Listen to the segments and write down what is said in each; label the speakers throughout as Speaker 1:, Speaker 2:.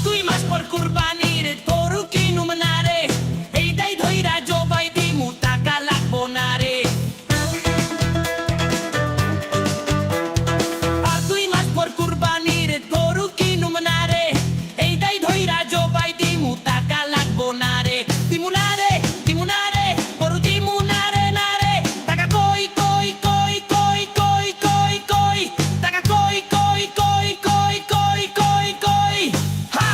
Speaker 1: 2 মাস পর কুরবানির গরু কিনুম না রে, এইটাই ধইরা জবাই দিমু টাকা লাগবো না রে। আর 2 মাস পর কুরবানির গরু কিনুম না রে, এইটাই ধইরা জবাই দিমু টাকা লাগবো না রে। দিমু না রে, দিমু না রে, গরু দিমু না রে, না রে। টাকা কই কই কই কই কই কই কই, টাকা কই কই কই কই কই কই কই। হা,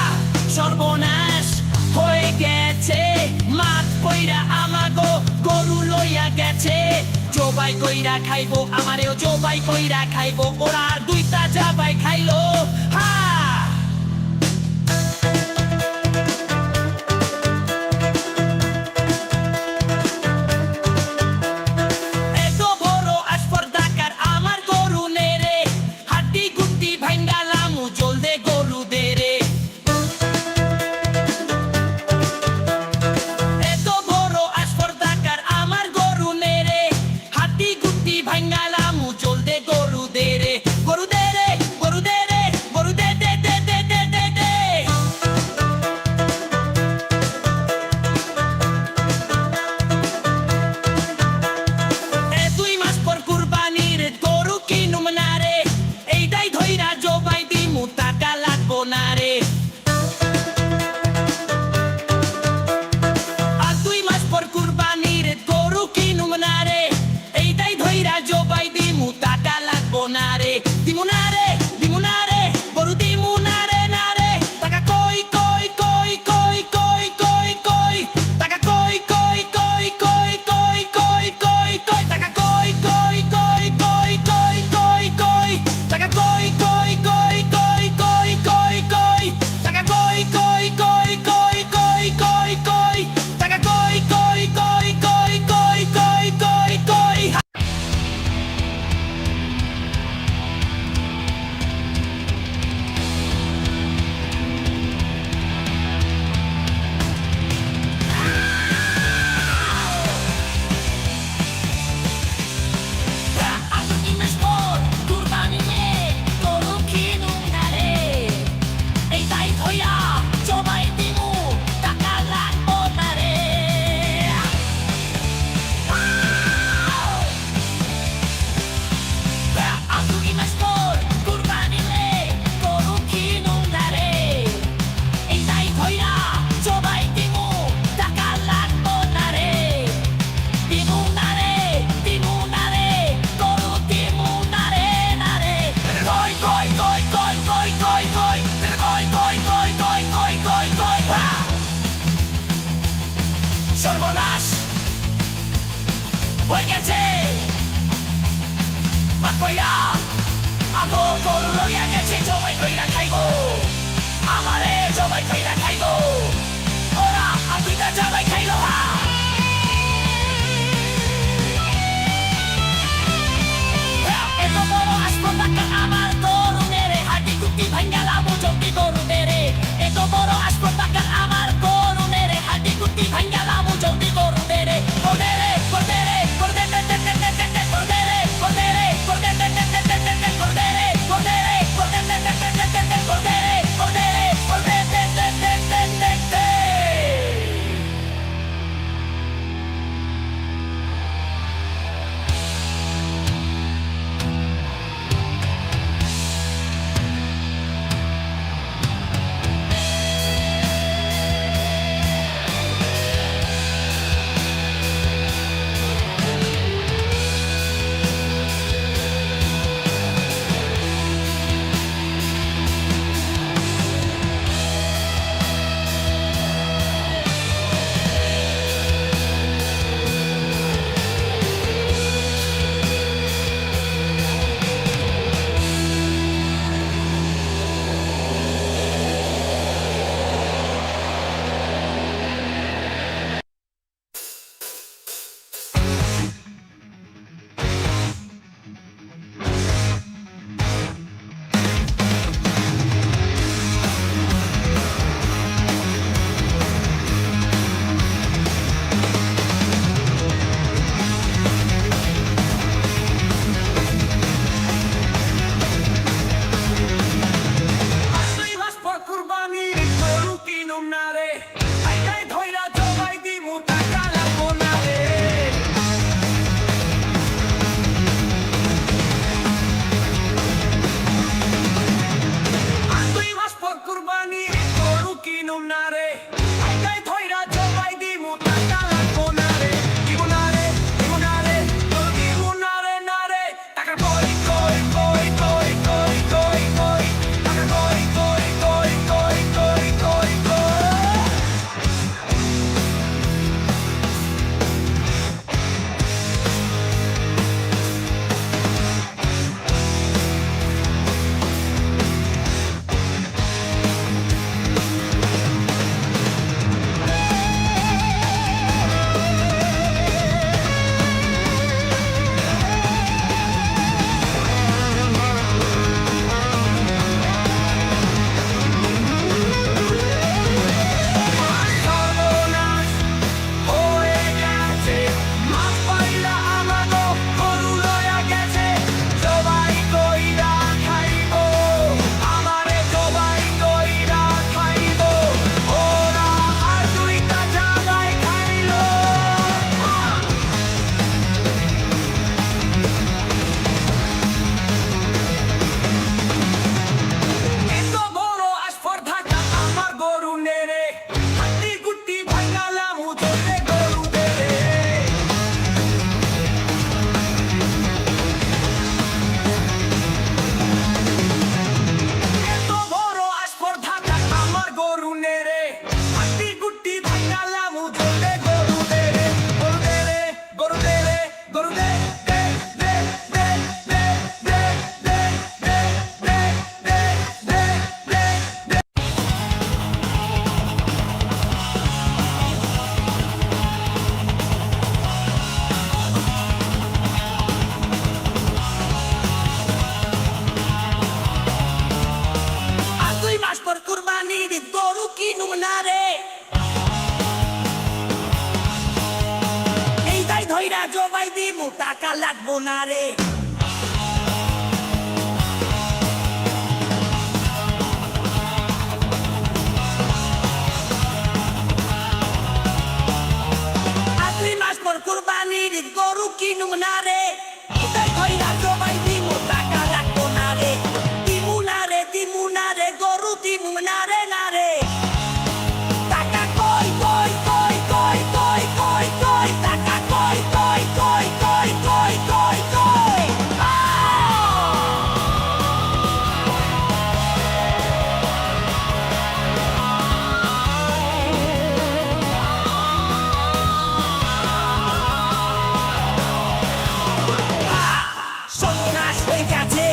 Speaker 1: সর্বনাশ হয়ে গেছে, মাঠ কইরা আমাগো গরু লইয়া গেছে। জবাই কইরা খাইবো, আমারেও জবাই কইরা খাইবো, ওরা আর 2টা জবাই খাইলো। হা, এত বড় আসপর্দাকার আমার গরু নেরে, হাড্ডি গুড্ডি ভাইঙ্গা লামু জলদে গরু দে রে। এত বড় আসপর্দাকার আমার গরু নেরে, হাড্ডি গুড্ডি ভাইঙ্গা লামু জলদে গরু দে রে। গরু দে রে, গরু দে রে, গরু দে দে দে দে দে দে দে। এ 2 মাস পর কুরবানির গরু কিনুম না রে, এইটাই ধইরা জবাই দিমু টাকা লাগবো না রে। আর 2 মাস পর কুরবানির গরু কিনুম না রে, এইটাই ধইরা জবাই দিমু টাকা লাগবো না রে। দিমু না রে, দিমু না রে, গরু দিমু না রে, না রে। টাকা কই কই কই কই কই কই কই, টাকা কই কই কই কই কই কই কই কই, টাকা কই কই কই কই কই কই কই, টাকা কই কই কই কই কই কই কই, টাকা কই কই কই কই কই কই কই, টাকা কই কই কই কই কই কই কই কই। আর 2 মাস পর কুরবানির গরু কিনুম না রে, এইটাই ধইরা জবাই দিমু টাকা লাগবো না রে। আর 2 মাস পর কুরবানির গরু কিনুম না রে, এইটাই ধইরা জবাই দিমু টাকা লাগবো না রে। দিমু না রে, দিমু না রে, গরু দিমু না রে, না রে। কই কই কই কই কই কই কই, কই কই কই কই কই কই কই। হা, সর্বনাশ হয়ে গেছে, মাঠ কইরা আগো গরু লইয়া গেছে, জবাই কইরা খাইবো, আমারে জবাই কইরা খাইবো, ওরা আর 2টা জবাই খাইলো। হা, এত বড় আসপর্দাকার আমার গরু নেরে, হাড্ডি গুড্ডি ভাইঙ্গা লামু জলদি গরু দে রে। এত বড় আসপর্দাকার আমার গরু নেরে, হাড্ডি গুড্ডি ভাইঙ্গা লামু জলদি গরু দে রে। গরু দে রে, গরু দে রে, গরু দে দে দে দে দে দে দে, গরু দে রে, গরু দে রে, গরু দে দে দে দে দে দে দে, গরু দে রে, গরু দে রে, গরু দে দে দে দে দে দে দে, গরু দে রে, কিনুম না রে এইটাই ধইরা জবাই দিমু টাকা লাগবো না রে আর 2 মাস পর কুরবানি গরু কিনুম না রে এইটাই ধইরা জবাই দিমু টাকা লাগবো না রে দিমু না রে দিমু না রে গরু দিমু না রে না রে টাকা কই কই কই কই কই কই কই টাকা কই কই কই কই কই কই কই সর্বনাশ হয়ে গেছে মাছ পাইলা আমাগো গরু লয়া গেছে জবাই কইরা খাইবো আমারে জবাই কইরা খাইবো ওরা আর 2টা জায়গায় খাইলো এত বড় আস্পর্ধাটা আমার গরু নেড়ে হাড্ডি গুটি ভাঙালাম উঠোতে গরু বেড়ে এত বড় আস্পর্ধাটা আমার গরু নেড়ে হাড্ডি গুটি ভাঙালাম উঠোতে গরু বেড়ে গরু দেড়ে গরু দেড়ে গরু দে দে দে দে দে দে দে দে দে দে দে দে দে আর 2 মাস পর কুরবানির গরু কিনুম না রে এইটাই ধইরা জবাই দিমু টাকা লাগবো না রে আর 2 মাস পর কুরবানির গরু কিনুম না রে এইটাই ধইরা জবাই দিমু টাকা লাগবো না রে দিমু না রে দিমু না রে গরু দিমু না রে না রে টাকা কই কই কই কই কই কই কই টাকা কই কই কই কই কই কই কই সন্ন্যাস হয়ে গেছে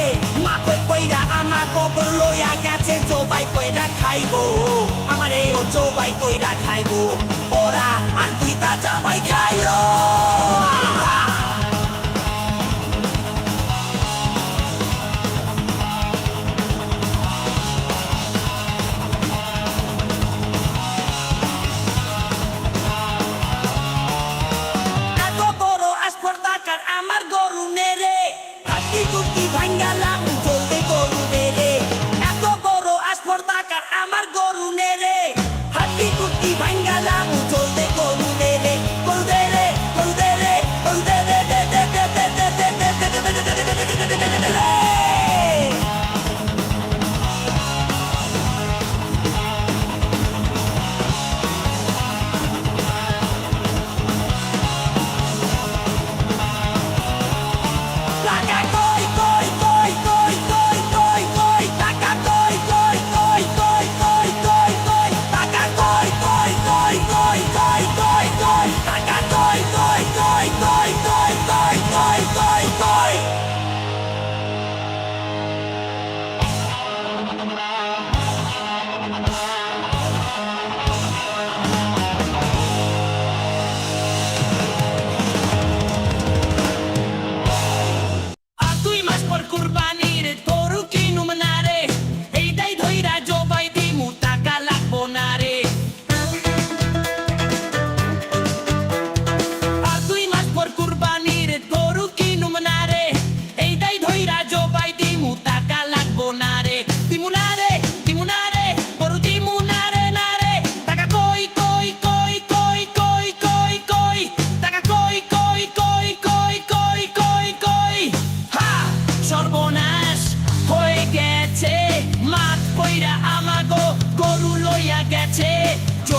Speaker 1: মাপে কইরা আমার গোবর লইয়া গেছে জবাই কইরা খাইবো আমারে ও জবাই কইরা খাইবো ওরা আর 2টা জবাই খাইলো এত বড় আস্পর্ধাকার আমার গরু নেড়ে হাড্ডি গুটি ভাঙালাম চলতে গরু বেড়ে এত বড় আস্পর্ধাকার আমার গরু নেড়ে হাড্ডি গুটি ভাঙালাম চলতে গরু নেড়ে গরু দেড়ে গরু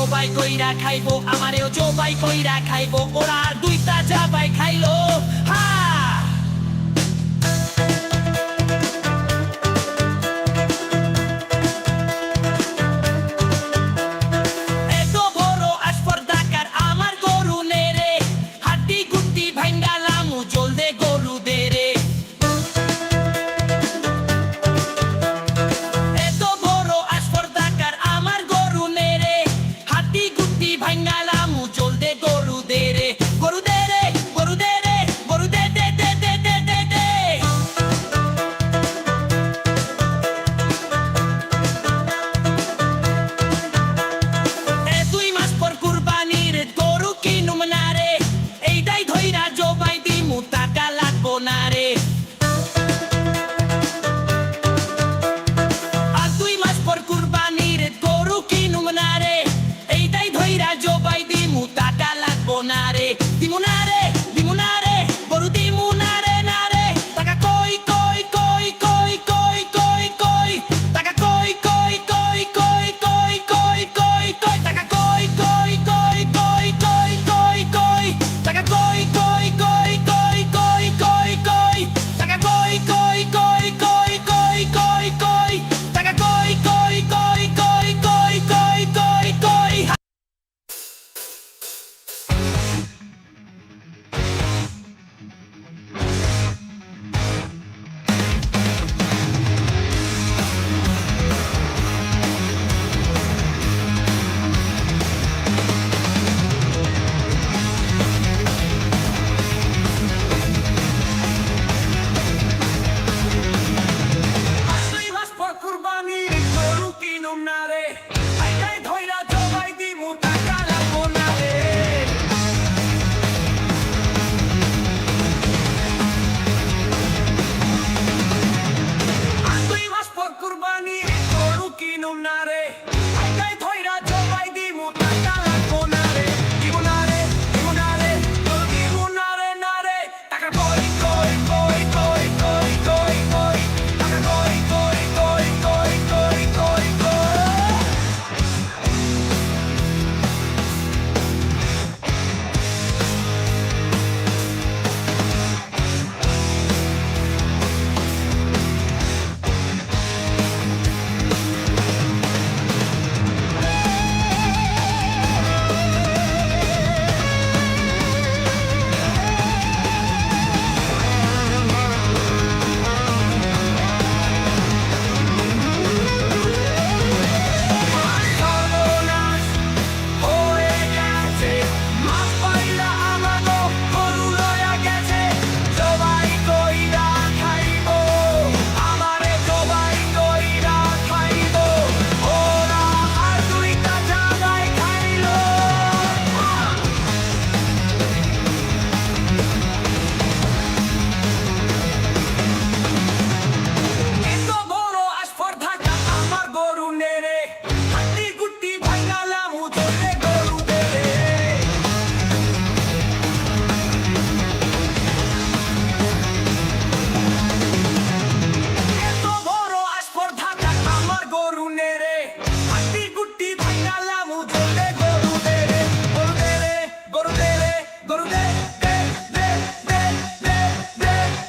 Speaker 1: জবাই কইরা খাইবো আমারেও জবাই কইরা খাইবো ওরা আর দুইটা জবাই খাইলো হা